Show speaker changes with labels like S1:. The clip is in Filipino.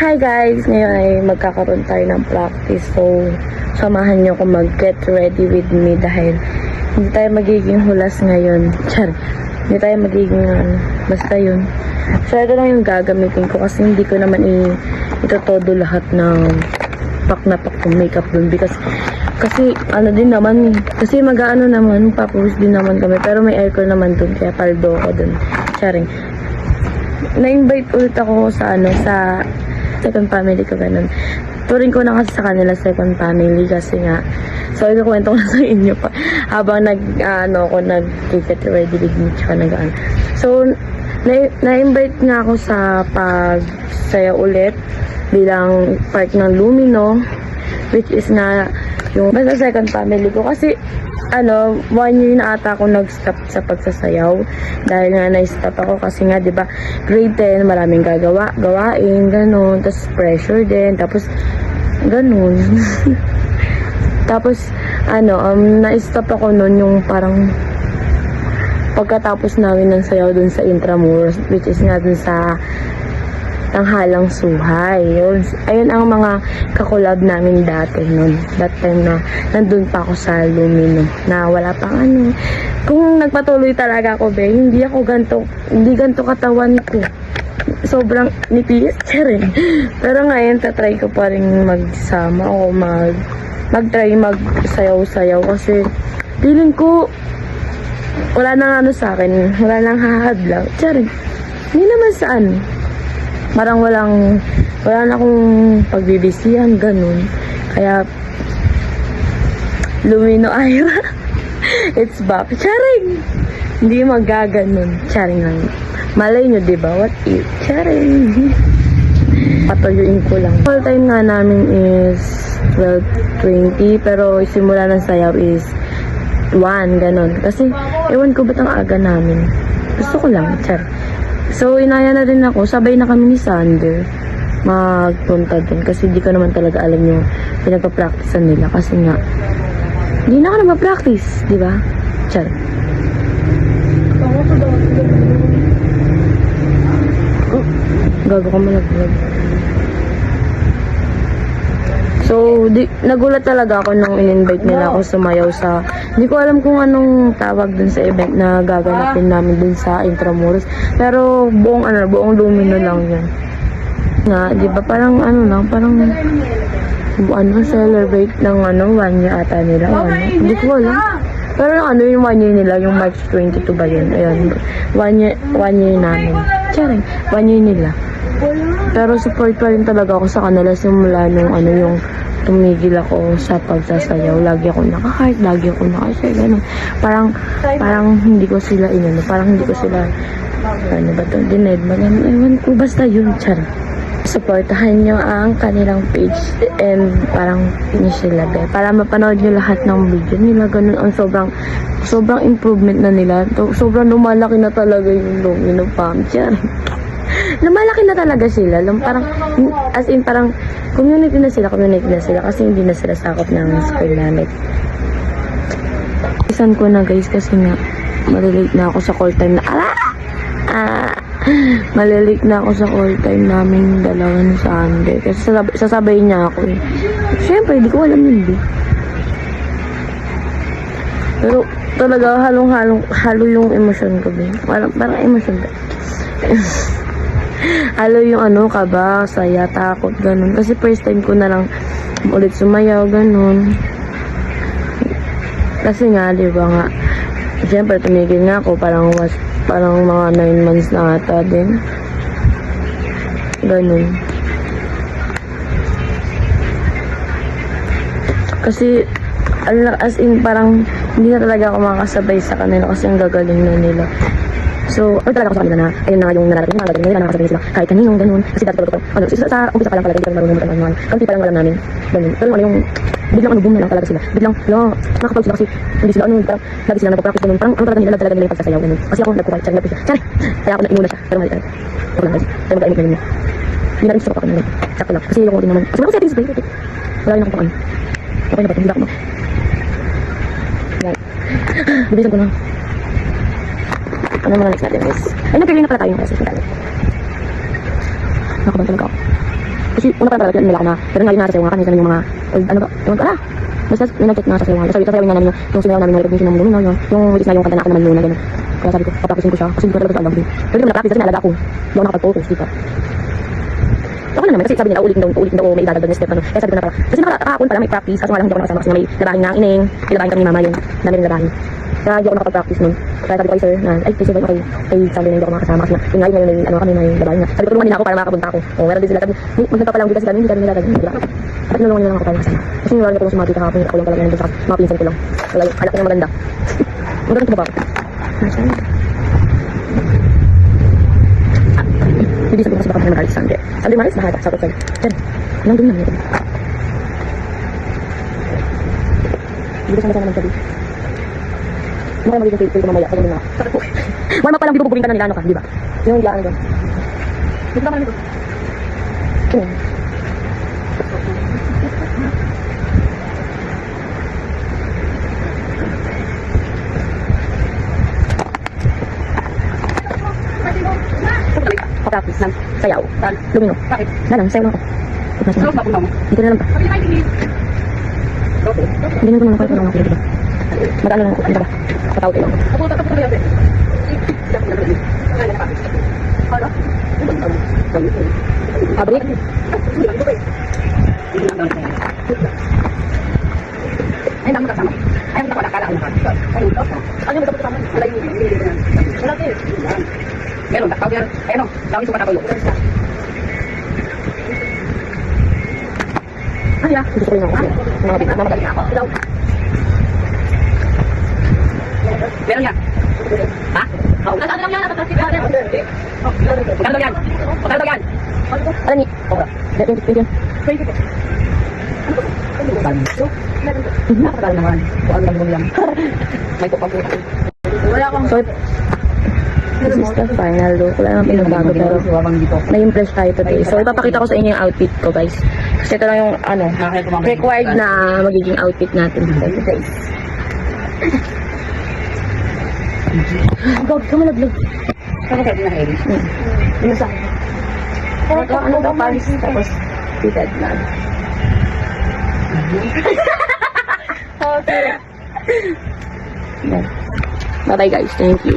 S1: Hi guys! Ngayon ay magkakaroon tayo ng practice. So, samahan niyo ako mag-get ready with me dahil hindi tayo magiging hulas ngayon. Char! Hindi tayo magiging basta yun. So, ito lang yung gagamitin ko kasi hindi ko naman itotodo lahat ng pak na pak ng makeup dun because kasi ano din naman kasi mag-aano naman, papulis din naman kami pero may aircon naman dun kaya paldo ko dun. Charing. Na-invite ulit ako sa sa second family ko, ganun. Turing ko na kasi sa kanila second family kasi nga. So, ikukwento ko na sa inyo pa. Habang nag-get ready with me, tsaka nag-ano. So, na-invite nga ako sa pagsaya ulit bilang part ng Lumino, which is na yung basta second family ko. Kasi, 1 year na ata ako nag-stop sa pagsasayaw dahil nga na-stop ako kasi nga 'di ba grade 10 maraming gawain ganun, tapos pressure din, tapos ganun. Tapos na-stop ako noon yung parang pagkatapos namin ng sayaw dun sa Intramuros, which is nga dun sa Tanghalang Suhay. Ayun ang mga kakulab namin dati noon. That time na nandun pa ako sa Lumino. Na wala pang Kung nagpatuloy talaga ako, hindi ganto katawan ko. Sobrang nipis rin. Pero ngayon, tatry ko pa rin magsama o mag-try magsayaw-sayaw kasi feeling ko wala nang sa akin. Wala nang hahadlaw. Charing. Hindi naman saan. Parang wala na akong pagbibisihan, ganun. Kaya, Lumino Ira, it's back. Charing! Hindi magaganon. Charing lang. Malay nyo, diba? What if? Charing! Patuyuin ko lang. All time nga namin is 12:20, pero simula ng sayaw is 1, ganun. Kasi, ewan ko ba't ang aga namin. Gusto ko lang, char. So, inaya na rin ako. Sabay na kami ni Sander magpunta dun. Kasi di ko naman talaga alam yung pinagpa-practicean nila. Kasi nga, hindi na ako nagpa-practice. Di ba? Char. Gago ka malaglag. So, nagulat talaga ako nung in-invite nila ako sumayaw sa... Hindi ko alam kung anong tawag dun sa event na gaganapin namin dun sa Intramuros. Pero buong Lumino lang yun. Nga, di ba parang celebrate ng 1 year ata nila. Hindi ko alam. Pero yung 1 year nila, yung March 22 ba yun? Ayun, 1 year namin. Charing, 1 year nila. Pero support pa rin talaga ako sa kanila simula nung yung tumigil ako sa pagsasayaw. Lagi ako naka-heart, lagi ako naka-share, gano'n. Parang hindi ko sila parang hindi ko sila dined, ewan ko, basta yun, char. Supportahan nyo ang kanilang page and parang finish sila para mapanood nyo lahat ng video nila, ganun. Ang sobrang improvement na nila. Sobrang lumalaki na talaga yung Lumino Fam, char. Lumalaki na talaga sila. Parang community na sila kasi hindi na sila sakop ng school namin. Isan ko na guys kasi nga malilate na ako sa call time na malilate na ako sa call time namin dalawa ni Sunday kasi sasabay niya ako Siyempre, di ko alam yun Pero talaga halo yung emosyon ko parang emosyon halo yung kaba, saya, takot, ganun. Kasi first time ko na lang ulit sumayaw, ganun. Kasi nga, di ba nga, siyempre tumigil nga ako, parang mga 9 months na ata din. Ganun. Kasi, as in, parang hindi na talaga ako makakasabay sa kanila kasi ang gagaling na nila. So, talaga ako sa kanila na, ayun na nga yung narating nila, nakakasabay sila kahit kaninong, ganun. Kasi dati sa umpisa pa lang pala, hindi kami marunong mag-ano, kanti pa lang alam namin, ganun. Pero yung biglang boom na lang talaga sila. Biglang, nakakapag sila kasi hindi sila, parang lagi sila nagpa-practice ganun. Parang talaga nila yung pagsasayaw, ganun. Kasi ako nagpo-practice, Tsari! Kaya ako naimuna siya, pero mali. Ako lang guys, tayo mag-aimik na yun. Hindi na rin gusto ko kanina. Sakto lang. Kasi yung din naman. Kasi ako settings ba yun? Wala rin ako pang Okay na ba ito? Hindi ako mo. Yan. Bibisan ko na. Ano mga next natin guys? Ay, nag-clear na pala tayo yung process. Nakabantalag ako. Kasi una pa talaga nila ako na, pero ngayon nasa sayaw nga kami yung mga, ano ba, yung kala. Basta may nag-check na sa sayaw. Sabi sayawin nga namin yung sumayaw namin, yung recognition ng Lumino, yung which na yung kanta na ako naman muna, gano'n. Kaya sabi ko, papracticein ko siya, kasi hindi ko talaga alam din. Pero di mo na-practice kasi naalaga ako. Hindi ako nakapag-focus, di ba? Ako na naman, kasi sabi nila, uulitin daw, may idadagdag na step, ano. Kaya sabi ko na pala, kasi nakakapon pala may practice, kaso nga lang hindi ako nakasama kasi may labahin ng ineng, may labahin kami ni mama yun, dami rin labahin. Kaya hindi ako nakapag-practice nun. Kaya sabi ko kay sir na, ay, kasi okay, kay sabi na hindi ako makasama kasi yun nga, yun ano kami may labahin nga. Sabi ko tulungan nila ako para makapunta ako. O, meron din sila, sabi, magpapalanggi kasi kami, hindi kami nilalagay, di ba? Dapat nulungan nila lang ako para makasama. Kasi nilalagay ko yung sumati kahapon, ako lang talaga nandun sa mga pinsan ko lang. Wala yung anak ko na maganda. Maganda ko ba? Hindi sabi ko kasi baka may magalit sa Andre. Andre Maris, bahala. Sabi ko sa'yo. Diyan. Ilang dun lang yun. Hindi ko sama-sama magsabi. Hindi ko magiging faithful ko mamaya. Pag na. Warm up pa lang, bibubugin ka na nila, ano ka, di ba? Yung hilaan doon. Dito naman nito. Ano? Practice ng sayaw. Lumino. Bakit? Dalang, sayaw lang ako. Sayaw ba mo? Hindi ko na lang ba? Hindi na ko naman kayo lang ako. Mag-ano lang ako. Ano ba? Patawag lang. Abrik? Ay, naman kasama. Ay, naman kasama. Ano ba kasama? Meron, tawag yan. Ayun o, tawag suka tayo. Ano yan? Gusto ko rin ako. Mga bigla, mamagaling ako. Meron yan. Ha? Magkano lang yan? Magkano daw yan? Magkano daw yan? Alam ni? Okay. 20 20 Napakagaling naman. Kung ano lang lang. May tukang po. Wala akong... So, this is the final look. Wala naman pinagbago pero na-impress tayo today. So, ipapakita ko sa inyo yung outfit ko, guys. Kasi ito lang yung, ano, required na magiging outfit natin today, guys. Gag, kamalaglag.
S2: Saan ka din na Harry?
S1: Ano sa akin? Ano daw, pants, tapos fitted na. Okay. Bye-bye, guys. Thank you.